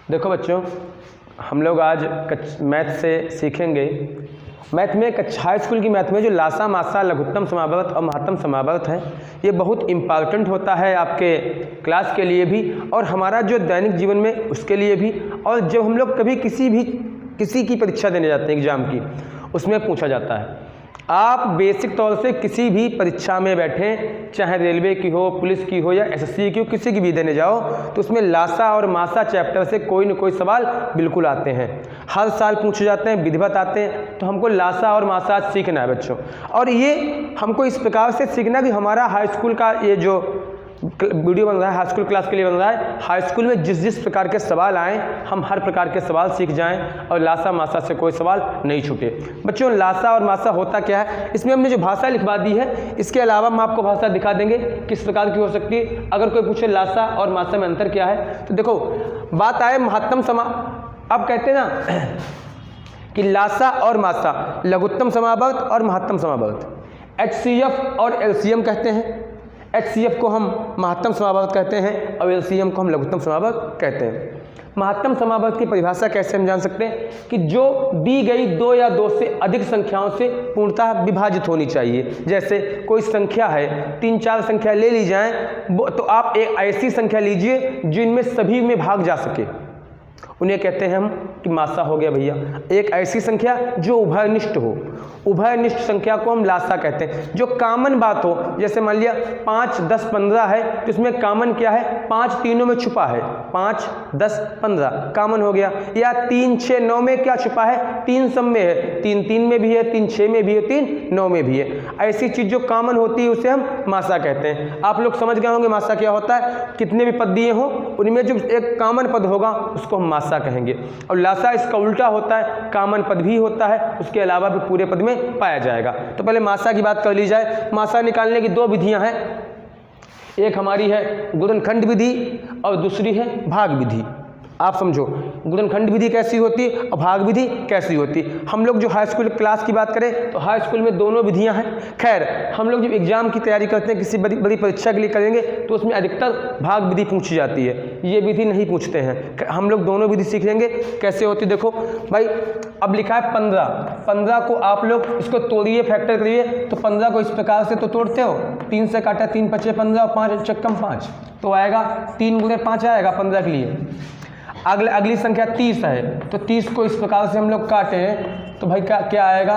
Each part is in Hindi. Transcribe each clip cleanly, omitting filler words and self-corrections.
देखो बच्चों, हम लोग आज मैथ से सीखेंगे। मैथ में हाई स्कूल की मैथ में जो लासा, मासा, लघुत्तम समावर्त और महत्तम समावर्त है, ये बहुत इम्पॉर्टेंट होता है आपके क्लास के लिए भी और हमारा जो दैनिक जीवन में उसके लिए भी। और जब हम लोग कभी किसी की परीक्षा देने जाते हैं एग्ज़ाम की, उसमें पूछा जाता है। आप बेसिक तौर से किसी भी परीक्षा में बैठें, चाहे रेलवे की हो, पुलिस की हो या एसएससी की हो, किसी की भी देने जाओ तो उसमें लासा और मासा चैप्टर से कोई न कोई सवाल बिल्कुल आते हैं। हर साल पूछे जाते हैं, विधिवत आते हैं। तो हमको लासा और मासा सीखना है बच्चों, और ये हमको इस प्रकार से सीखना कि हमारा हाई स्कूल का ये जो वीडियो बन रहा है हाई स्कूल क्लास के लिए बन रहा है, हाई स्कूल में जिस जिस प्रकार के सवाल आएँ हम हर प्रकार के सवाल सीख जाएं और लासा मासा से कोई सवाल नहीं छूटे। बच्चों, लासा और मासा होता क्या है, इसमें हमने जो भाषा लिखवा दी है, इसके अलावा हम आपको भाषा दिखा देंगे किस प्रकार की हो सकती है। अगर कोई पूछे लासा और मासा में अंतर क्या है, तो देखो बात आए महत्तम अब कहते हैं ना कि लासा और मासा, लघुत्तम समावर्त और महत्तम समावर्त, HCF और LCM कहते हैं। HCF को हम महत्तम समावर्त कहते हैं और LCM को हम लघुत्तम समावर्त कहते हैं। महत्तम समावर्त की परिभाषा कैसे हम जान सकते हैं कि जो दी गई 2 या 2 से अधिक संख्याओं से पूर्णतः विभाजित होनी चाहिए। जैसे कोई संख्या है, 3-4 संख्या ले ली जाए तो आप एक ऐसी संख्या लीजिए जिनमें सभी में भाग जा सके, उन्हें कहते हैं हम कि मासा हो गया भैया। एक ऐसी संख्या जो उभयनिष्ठ हो, उभयनिष्ठ संख्या को हम लासा कहते हैं। जो कॉमन बात हो, जैसे मान लिया 5, 10, 15 है तो इसमें कॉमन क्या है, 5 तीनों में छुपा है, 5, 10, 15 कॉमन हो गया। या 3, 6, 9 में क्या छुपा है, 3 सब में है, 3 3 में भी है, 3 6 में भी है, 3 9 में भी है। ऐसी चीज़ जो कॉमन होती है उसे हम मासा कहते हैं। आप लोग समझ गए होंगे मासा क्या होता है। कितने भी पद दिए हों उनमें जो एक कॉमन पद होगा उसको हम मासा कहेंगे। और लासा इसका उल्टा होता है, कॉमन पद भी होता है, उसके अलावा भी पूरे पद में पाया जाएगा। तो पहले मासा की बात कर ली जाए। मासा निकालने की 2 विधियां हैं, एक हमारी है गुणनखंड विधि और दूसरी है भाग विधि। आप समझो गुणनखंड विधि कैसी होती है और भाग विधि कैसी होती है। हम लोग जो हाई स्कूल क्लास की बात करें तो हाई स्कूल में दोनों विधियां हैं। खैर, हम लोग जब एग्जाम की तैयारी करते हैं, किसी बड़ी परीक्षा के लिए करेंगे तो उसमें अधिकतर भाग विधि पूछी जाती है, ये विधि नहीं पूछते हैं। हम लोग दोनों विधि सीख लेंगे कैसे होती। देखो भाई, अब लिखा है 15 को आप लोग इसको तोड़िए, फैक्टर करिए। तो 15 को इस प्रकार से तो तोड़ते हो, 3 से काटा, 3 × 5 = 15 और 5 चक्कम 5 तो आएगा 3 × 5 आएगा 15 के लिए। अगली संख्या 30 है तो 30 को इस प्रकार से हम लोग काटे तो भाई क्या आएगा,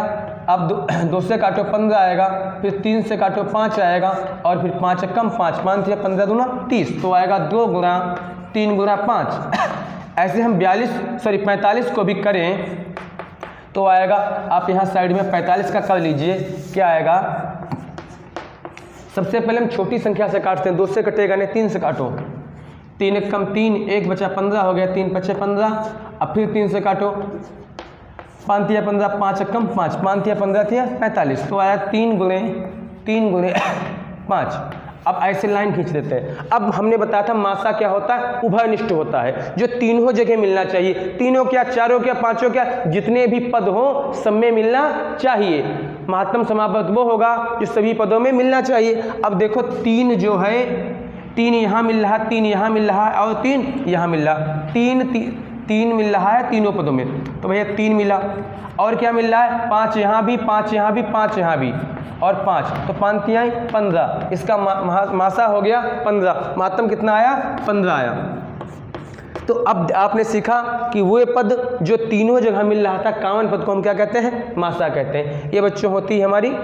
अब 2 से काटो 15 आएगा, फिर 3 से काटो 5 आएगा और फिर 5 × 5 5 या 15 दूना 30 तो आएगा 2 × 3 × 5। ऐसे हम 45 को भी करें तो आएगा, आप यहाँ साइड में 45 का कर लीजिए, क्या आएगा। सबसे पहले हम छोटी संख्या से काटते हैं, 2 से कटेगा नहीं, 3 से काटो, 3 × 1 = 3, 1 बचा 15 हो गया, 3 × 5 = 15। अब फिर 3 से काटो, 5 × 15 5 × 5 5 × 15 = 45 तो आया 3 × 5। अब ऐसे लाइन खींच देते हैं। अब हमने बताया था मासा क्या होता है, उभयनिष्ठ होता है, जो तीनों जगह मिलना चाहिए। तीनों क्या, चारों क्या, पांचों क्या, जितने भी पद हो सब में मिलना चाहिए। महत्तम समावर्त वो होगा जो सभी पदों में मिलना चाहिए। अब देखो 3 जो है, 3 यहाँ मिल रहा, 3 यहाँ मिल रहा है और 3 यहाँ मिल रहा, 3 मिल रहा है तीनों पदों में। तो भैया 3 मिला, और क्या मिल रहा है, 5 यहाँ भी, 5 यहाँ भी, 5 यहाँ भी और 5, तो 5 × 3 = 15। इसका मासा हो गया 15। महत्तम कितना आया, 15 आया। तो अब आपने सीखा कि वो पद जो तीनों जगह मिल रहा था, कॉमन पद को हम क्या कहते हैं, मासा कहते हैं। ये बच्चों होती है हमारी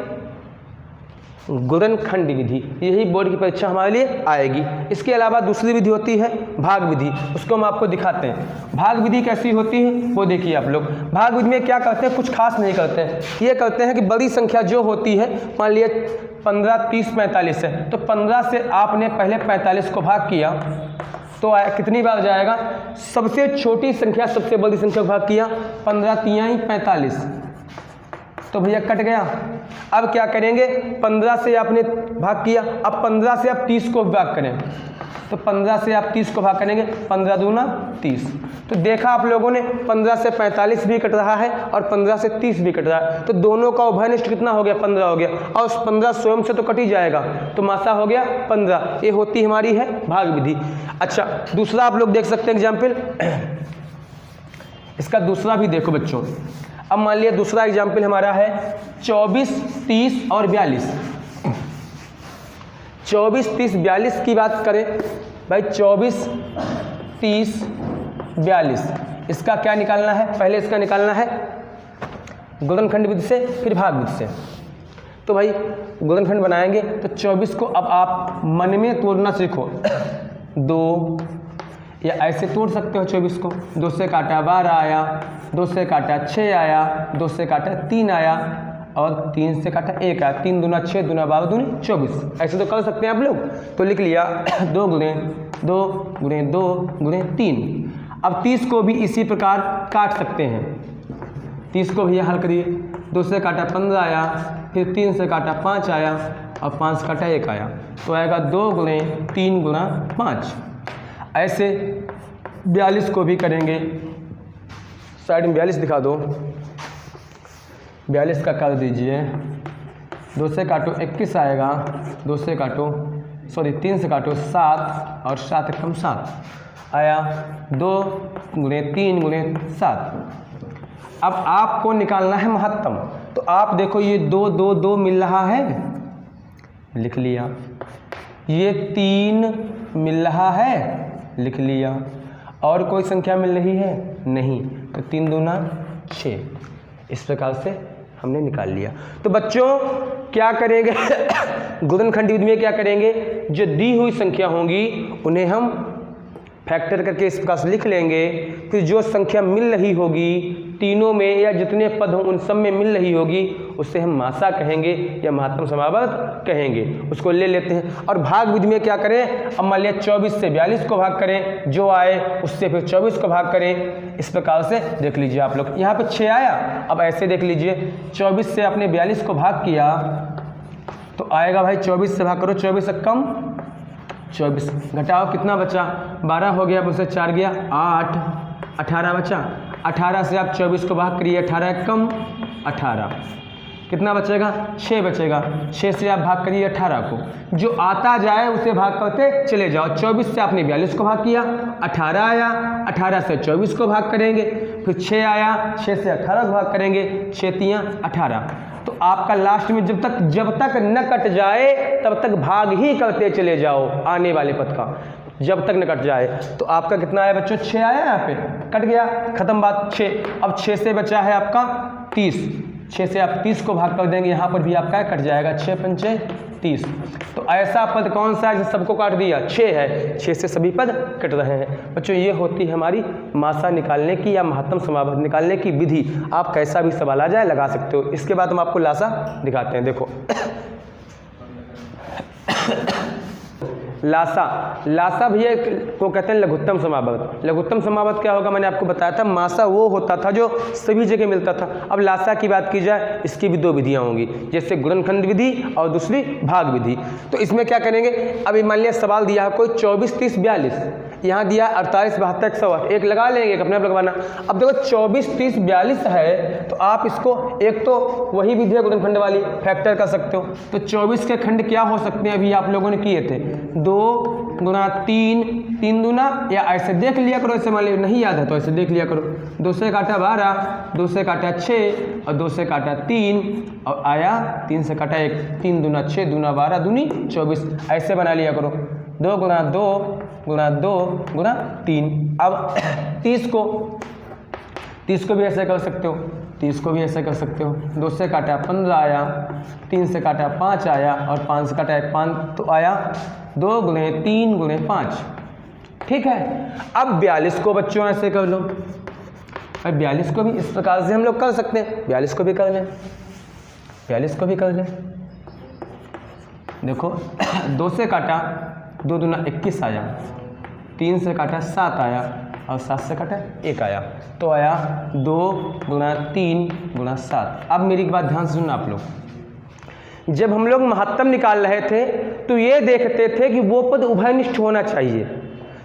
गुणनखंड विधि, यही बोर्ड की परीक्षा हमारे लिए आएगी। इसके अलावा दूसरी विधि होती है भाग विधि, उसको हम आपको दिखाते हैं। भाग विधि कैसी होती है वो देखिए आप लोग। भाग विधि में क्या करते हैं, कुछ खास नहीं करते हैं। ये करते हैं कि बड़ी संख्या जो होती है, मान लिया 15, 30, 45 है, तो 15 से आपने पहले 45 को भाग किया तो कितनी बार जाएगा, सबसे छोटी संख्या सबसे बड़ी संख्या को भाग किया, 15 × 3 = 45 तो भैया कट गया। अब क्या करेंगे, 15 से आपने भाग किया, अब 15 से आप 30 को भाग करें तो 15 से आप 30 को भाग करेंगे, 15 दूना 30। तो देखा आप लोगों ने 15 से 45 भी कट रहा है और 15 से 30 भी कट रहा है, तो दोनों का उभयनिष्ठ कितना हो गया, 15 हो गया, और उस 15 स्वयं से तो कट ही जाएगा, तो मासा हो गया 15। ये होती हमारी है भाग विधि। अच्छा, दूसरा आप लोग देख सकते हैं एग्जाम्पल, इसका दूसरा भी देखो बच्चों। अब मान लिया दूसरा एग्जाम्पल हमारा है 24, 30 और 42। 24, 30, 42 की बात करें भाई, 24, 30, 42, इसका क्या निकालना है, पहले इसका निकालना है गुणनखंड विधि से, फिर भाग विधि से। तो भाई गुणनखंड बनाएंगे तो 24 को अब आप मन में तोड़ना सीखो। 2 या ऐसे तोड़ सकते हो 24 को, 2 से काटा 12 आया, 2 से काटा 6 आया, 2 से काटा 3 आया, और 3 से काटा 1 आया। 3 दूना 6, दूना 12, दूनी 24। ऐसे तो कर सकते हैं आप लोग। तो लिख लिया 2 गुणे 2 गुणे 2 गुणे 3। अब 30 को भी इसी प्रकार काट सकते हैं। 30 को भैया हल करिए, 2 से काटा 15 आया, फिर 3 से काटा 5 आया, और 5 से काटा 1 आया, तो आएगा 2 गुणे 3 गुणा 5। ऐसे 42 को भी करेंगे, साइड में 42 दिखा दो, 42 का कर दीजिए। 2 से काटो 21 आएगा, 2 से काटो 3 से काटो 7, और 7 एकम 7 आया, 2 गुणे 3 गुणे 7। अब आपको निकालना है महत्तम। तो आप देखो ये 2 2 2 मिल रहा है, लिख लिया। ये 3 मिल रहा है, लिख लिया। और कोई संख्या मिल रही है नहीं, तो 3 दूना 6। इस प्रकार से हमने निकाल लिया। तो बच्चों क्या करेंगे गुणनखंड विधि में क्या करेंगे, जो दी हुई संख्या होंगी उन्हें हम फैक्टर करके इस प्रकार से लिख लेंगे। फिर जो संख्या मिल रही होगी तीनों में, या जितने पद हों उन सब में मिल रही होगी, उससे हम मासा कहेंगे या महत्तम समावर्त कहेंगे, उसको ले लेते हैं। और भाग विधि में क्या करें, अब मान लिया 24 से 42 को भाग करें, जो आए उससे फिर 24 को भाग करें। इस प्रकार से देख लीजिए आप लोग, यहाँ पे 6 आया, अब ऐसे देख लीजिए 24 से आपने 42 को भाग किया तो आएगा भाई 24 से भाग करो, 24 से कम 24, घटाओ कितना बचा, 12 हो गया, उससे 4 गया 8, 18 बचा। 18 से आप 24 को भाग करिए, 18 कम 18, कितना बचेगा, 6 बचेगा। 6 से आप भाग करिए 18 को, जो आता जाए उसे भाग करते चले जाओ। 24 से आपने 42 को भाग किया, 18 आया, 18 से 24 को भाग करेंगे, फिर 6 आया, 6 से 18 को भाग करेंगे, 6 तियाँ 18। तो आपका लास्ट में जब तक न कट जाए तब तक भाग ही करते चले जाओ आने वाले पद का, जब तक न कट जाए। तो आपका कितना आया बच्चों, 6 आया, यहाँ पे कट गया, खत्म बात। 6, अब 6 से बचा है आपका 30, 6 से आप 30 को भाग कर देंगे, यहाँ पर भी आपका कट जाएगा, 6 पंचे 30। तो ऐसा पद कौन सा है जो सबको काट दिया, 6 है, 6 से सभी पद कट रहे हैं। बच्चों ये होती है हमारी मासा निकालने की या महत्तम समावर्त निकालने की विधि। आप कैसा भी सवाल आ जाए लगा सकते हो। इसके बाद हम आपको लासा दिखाते हैं, देखो लासा भैया को कहते हैं लघुत्तम समावर्त। लघुत्तम समावर्त क्या होगा, मैंने आपको बताया था, मासा वो होता था जो सभी जगह मिलता था। अब लासा की बात की जाए, इसकी भी 2 विधियां होंगी, जैसे गुणनखंड विधि और दूसरी भाग विधि। तो इसमें क्या करेंगे, अभी मान लिया सवाल दिया है कोई 24, 30, 42, यहाँ दिया 48, 72, 108, एक लगा लेंगे, एक अपने आप लगवाना। अब देखो 24, 30, 42 है, तो आप इसको एक तो वही विधि है गुणनखंड वाली, फैक्टर कर सकते हो। तो 24 के खंड क्या हो सकते हैं, अभी आप लोगों ने किए थे, 2 गुना 3, 3 दूना, या ऐसे देख लिया करो, ऐसे मान लिया नहीं याद है तो ऐसे देख लिया करो। 2 से काटा 12, 2 से काटा 6, और 2 से काटा 3, और आया 3 से काटा 1, 3 दूना 6, दूना 12, दूनी 24, ऐसे बना लिया करो। 2 गुना 2 गुना 2 गुना 3। अब 30 को भी ऐसे कर सकते हो, 30 को भी ऐसे कर सकते हो। 2 से काटा 15 आया, 3 से काटा 5 आया, और 5 से काटा 1, 5, तो आया 2 गुणे 3 गुणे 5। ठीक है, अब 42 को बच्चों ऐसे कर लो। अब 42 को भी इस प्रकार से हम लोग कर सकते हैं, 42 को भी कर लें, 42 को भी कर लें। देखो 2 से काटा 2 दूना 21 आया, 3 से काटा 7 आया, और 7 से काटा 1 आया, तो आया 2 गुना 3 गुना 7। अब मेरी एक बात ध्यान से सुनना आप लोग, जब हम लोग महत्तम निकाल रहे थे तो ये देखते थे कि वो पद उभयनिष्ठ होना चाहिए,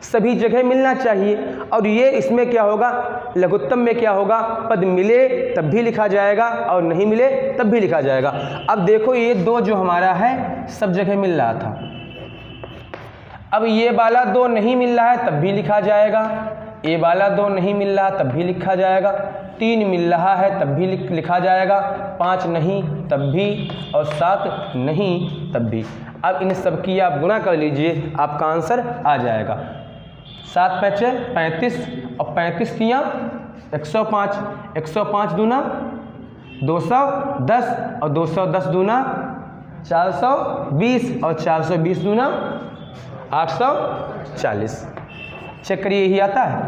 सभी जगह मिलना चाहिए। और ये इसमें क्या होगा, लघुत्तम में क्या होगा, पद मिले तब भी लिखा जाएगा और नहीं मिले तब भी लिखा जाएगा। अब देखो ये 2 जो हमारा है सब जगह मिल रहा था, अब ये वाला 2 नहीं मिल रहा है तब भी लिखा जाएगा, ये वाला 2 नहीं मिल रहा तब भी लिखा जाएगा, 3 मिल रहा है तब भी लिखा जाएगा, 5 नहीं तब भी, और 7 नहीं तब भी। अब इन सब की आप गुणा कर लीजिए, आपका आंसर आ जाएगा। 7 5 35 और 35 तियाँ 105, 105 दूना 210 और 210 दूना 420 और 420 दूना 840। चेक करिए, यही आता है,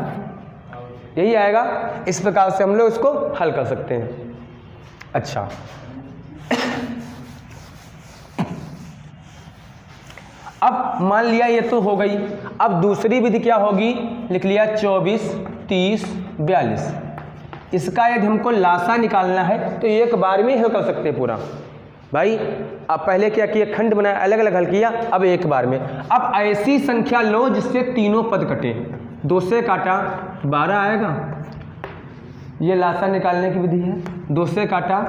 यही आएगा। इस प्रकार से हम लोग इसको हल कर सकते हैं। अच्छा, अब मान लिया ये तो हो गई, अब दूसरी विधि क्या होगी, लिख लिया 24 30 42। इसका यदि हमको लासा निकालना है तो एक बार में हल कर सकते हैं पूरा। भाई अब पहले क्या किया, खंड बनाया, अलग अलग हल किया, अब एक बार में। अब ऐसी संख्या लो जिससे तीनों पद कटे। 2 से काटा 12 आएगा, ये लासा निकालने की विधि है। 2 से काटा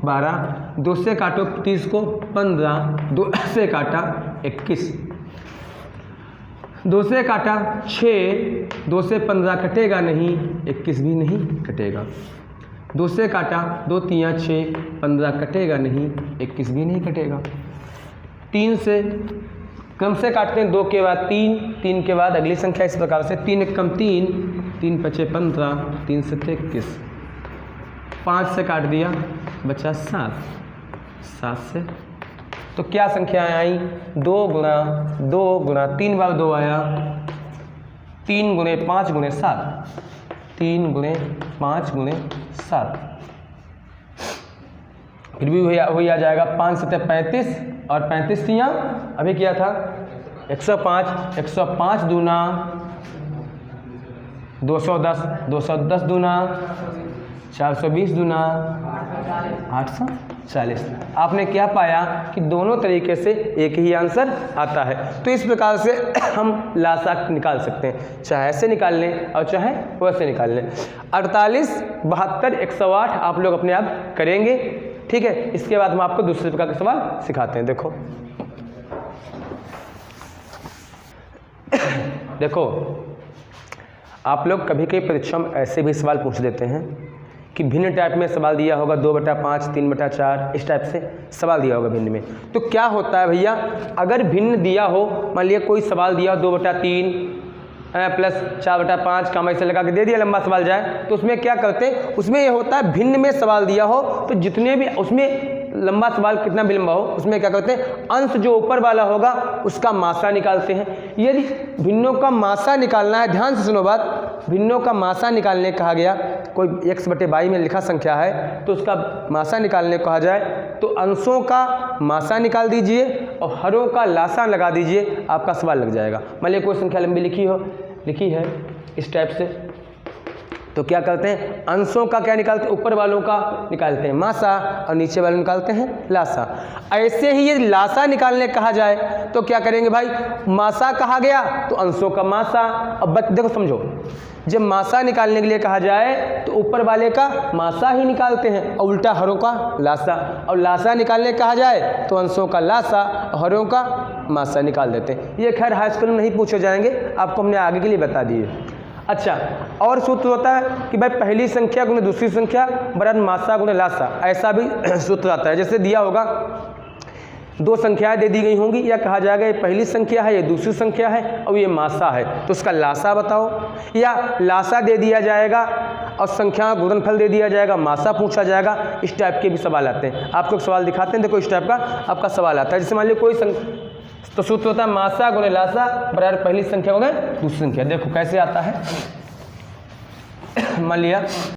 12, 2 से काटो 30 को 15, 2 से काटा 21, 2 से काटा 6, 2 से 15 कटेगा नहीं, 21 भी नहीं कटेगा। 2 से काटा 2 3 6, 15 कटेगा नहीं, 21 भी नहीं कटेगा। 3 से क्रम से काटते हैं, 2 के बाद 3, 3 के बाद अगली संख्या इस प्रकार से 3 कम 3, 3 5 15, 3 से 21, 5 से काट दिया बचा 7, 7 से तो क्या संख्याएं आई, 2 गुणा 2 गुणा 3 बार 2 आया, 3 गुणे 5 गुणे 7, 3 गुणे 5 गुणे 7, फिर भी वही आ जाएगा। 5 7 35 और 35 तियाँ अभी किया था 105, 105 दूना 210, 210 दूना 420 दूना 840। आपने क्या पाया कि दोनों तरीके से एक ही आंसर आता है। तो इस प्रकार से हम लासा निकाल सकते हैं, चाहे ऐसे निकाल लें और चाहे वैसे निकाल लें। 48 72 108 आप लोग अपने आप करेंगे, ठीक है। इसके बाद हम आपको दूसरे प्रकार के सवाल सिखाते हैं। देखो देखो आप लोग कभी कभी परीक्षा में ऐसे भी सवाल पूछ देते हैं कि भिन्न टाइप में सवाल दिया होगा, 2/5 3/4 इस टाइप से सवाल दिया होगा भिन्न में। तो क्या होता है भैया, अगर भिन्न दिया हो, मान लिया कोई सवाल दिया हो 2/3 प्लस 4/5 का ऐसे लगा के दे दिया, लंबा सवाल जाए, तो उसमें क्या करते हैं, उसमें ये होता है भिन्न में सवाल दिया हो तो जितने भी उसमें लंबा सवाल कितना भी लंबा हो, उसमें क्या करते हैं, अंश जो ऊपर वाला होगा उसका मासा निकालते हैं। यदि भिन्नों का मासा निकालना है, ध्यान से सुनो बात, भिन्नों का मासा निकालने कहा गया, कोई x/22 में लिखा संख्या है तो उसका मासा निकालने कहा जाए तो अंशों का मासा निकाल दीजिए और हरों का लासा लगा दीजिए, आपका सवाल लग जाएगा। मान लीजिए कोई संख्या लंबी लिखी है इस टाइप से, तो क्या करते हैं, अंशों का क्या निकालते हैं, ऊपर वालों का निकालते हैं मासा और नीचे वाले निकालते हैं लासा। ऐसे ही ये लासा निकालने कहा जाए तो क्या करेंगे भाई, मासा कहा गया तो अंशों का मासा। अब देखो समझो, जब मासा निकालने के लिए कहा जाए तो ऊपर वाले का मासा ही निकालते हैं और उल्टा हरों का लासा, और लासा निकालने कहा जाए तो अंशों का लासा और हरों का मासा निकाल देते हैं। ये खैर हाई स्कूल में नहीं पूछे जाएंगे, आपको हमने आगे के लिए बता दिए। अच्छा, और सूत्र होता है कि भाई पहली संख्या गुणे दूसरी संख्या बराबर मासा गुणे लासा, ऐसा भी सूत्र आता है। जैसे दिया होगा 2 संख्याएं दे दी गई होंगी, या कहा जाएगा ये पहली संख्या है, ये दूसरी संख्या है और ये मासा है, तो उसका लासा बताओ। या लासा दे दिया जाएगा और संख्या गुणनफल दे दिया जाएगा, मासा पूछा जाएगा। इस टाइप के भी सवाल आते हैं। आपको सवाल दिखाते हैं, देखो इस टाइप का आपका सवाल आता है। जैसे मान लीजिए कोई तो सूत्र होता है मासा गुणे लासा बराबर पहली संख्या गुणे दूसरी संख्या। देखो कैसे आता है, मान लिया